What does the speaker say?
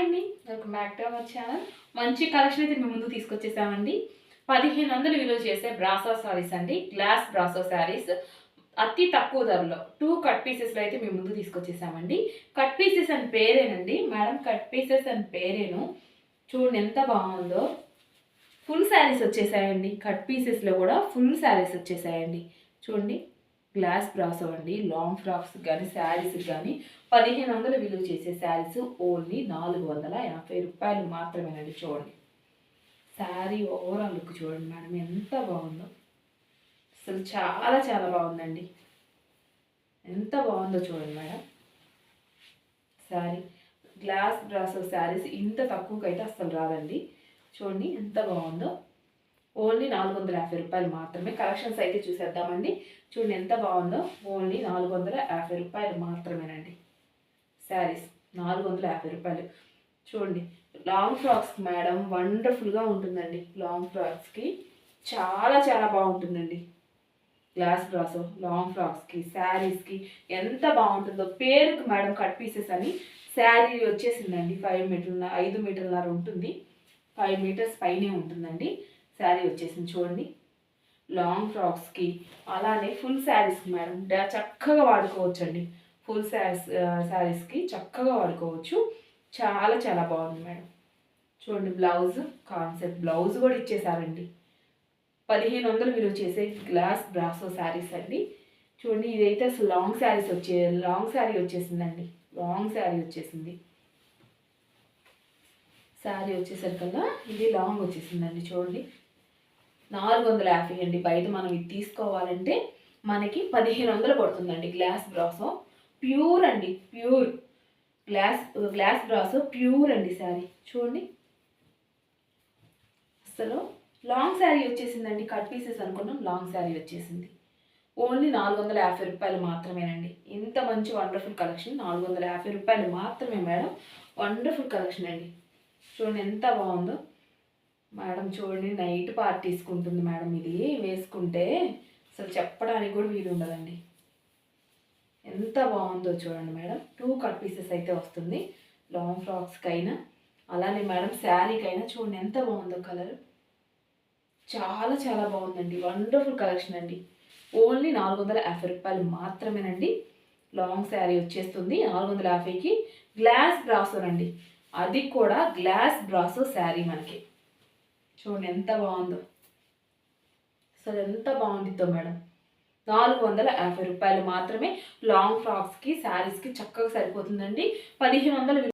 అండి, welcome back to our channel. మంచి collection అయితే మేము ముందు తీసుకొచ్చేసామండి. 1500 విలువ చేసే బ్రాసో సారీస్ అండి, గ్లాస్ బ్రాసో సారీస్ అతి తక్కువ ధరలో 2 కట్ పీసెస్లో అయితే మేము ముందు తీసుకొచ్చేసామండి. కట్ పీసెస్ అని పేరేనండి మేడం, కట్ పీసెస్ అని పేరేను. చూడండి ఎంత బాగుందో. ఫుల్ శారీస్ వచ్చేసాయండి, కట్ పీసెస్లో కూడా ఫుల్ శారీస్ వచ్చేసాయండి. చూడండి గ్లాస్ బ్రాసో అండి. లాంగ్ ఫ్రాక్స్ కానీ శారీస్ కానీ 1500 విలువ చేసే శారీస్ ఓన్లీ 450 రూపాయలు మాత్రమేనండి. చూడండి శారీ ఓవరాల్ లుక్ చూడండి మేడం ఎంత బాగుందో. అసలు చాలా చాలా బాగుందండి. ఎంత బాగుందో చూడండి madam. Sari glass brasso saris ఇంత తక్కువకైతే అస్సలు రాదండి. చూడండి ఎంత బాగుందో. ఓన్లీ 450 రూపాయలు మాత్రమే. కలెక్షన్స్ అయితే చూసేద్దామండి. చూడండి ఎంత బాగుందో. ఓన్లీ 450 రూపాయలు మాత్రమేనండి. శారీస్ 450 రూపాయలు. చూడండి లాంగ్ ఫ్రాక్స్ మేడం వండర్ఫుల్గా ఉంటుందండి. లాంగ్ ఫ్రాక్స్కి చాలా చాలా బాగుంటుందండి. గ్లాస్ బ్రాసో లాంగ్ ఫ్రాక్స్కి శారీస్కి ఎంత బాగుంటుందో. పేరుకి మేడం కట్ పీసెస్ అని శారీ వచ్చేసిందండి. 5 మీటర్లన్నర ఉంటుంది. 5 మీటర్స్ పైనే ఉంటుందండి శారీ వచ్చేసింది. చూడండి లాంగ్ ఫ్రాక్స్కి అలానే ఫుల్ శారీస్కి మేడం చక్కగా వాడుకోవచ్చండి. ఫుల్ శారీస్కి చక్కగా వాడుకోవచ్చు. చాలా చాలా బాగుంది మేడం. చూడండి బ్లౌజ్ కాన్సెప్ట్ బ్లౌజ్ కూడా ఇచ్చేసారండి. 1500 విలువ చేసే గ్లాస్ బ్రాసో శారీస్ అండి. చూడండి ఇదైతే అసలు లాంగ్ శారీ వచ్చేసిందండి. లాంగ్ శారీ వచ్చేసింది. శారీ వచ్చేసరికల్లా ఇది లాంగ్ వచ్చేసిందండి. చూడండి 450 అండి. బయట మనం ఇది తీసుకోవాలంటే మనకి 1500 పడుతుందండి. గ్లాస్ బ్రాసో ప్యూర్ అండి, ప్యూర్ గ్లాస్ బ్రాసో ప్యూర్ అండి శారీ. చూడండి అసలు లాంగ్ శారీ వచ్చేసిందండి. కట్ పీసెస్ అనుకున్నాం, లాంగ్ శారీ వచ్చేసింది. ఓన్లీ 450 రూపాయలు మాత్రమేనండి. ఇంత మంచి వండర్ఫుల్ కలెక్షన్ 450 రూపాయలు మాత్రమే మేడం. వండర్ఫుల్ కలెక్షన్ అండి. చూడండి ఎంత బాగుందో మేడం. చూడండి నైట్ పార్టీస్కి ఉంటుంది మేడం. ఇది వేసుకుంటే అసలు చెప్పడానికి కూడా వీలు ఉండదండి. ఎంత బాగుందో చూడండి మేడం. 2 కట్ పీసెస్ అయితే వస్తుంది లాంగ్ ఫ్రాక్స్కి అయినా అలానే మేడం శారీకైనా. చూడండి ఎంత బాగుందో కలర్. చాలా చాలా బాగుందండి. వండర్ఫుల్ కలెక్షన్ అండి. ఓన్లీ 450 రూపాయలు మాత్రమేనండి. లాంగ్ శారీ వచ్చేస్తుంది 450కి. గ్లాస్ బ్రాసోనండి, అది కూడా గ్లాస్ బ్రాసో శారీ మనకి. చూడండి ఎంత బాగుందో. అసలు ఎంత బాగుంటుందో మేడం. 450 రూపాయలు మాత్రమే. లాంగ్ ఫ్రాక్స్కి శారీస్కి చక్కగా సరిపోతుందండి. 1500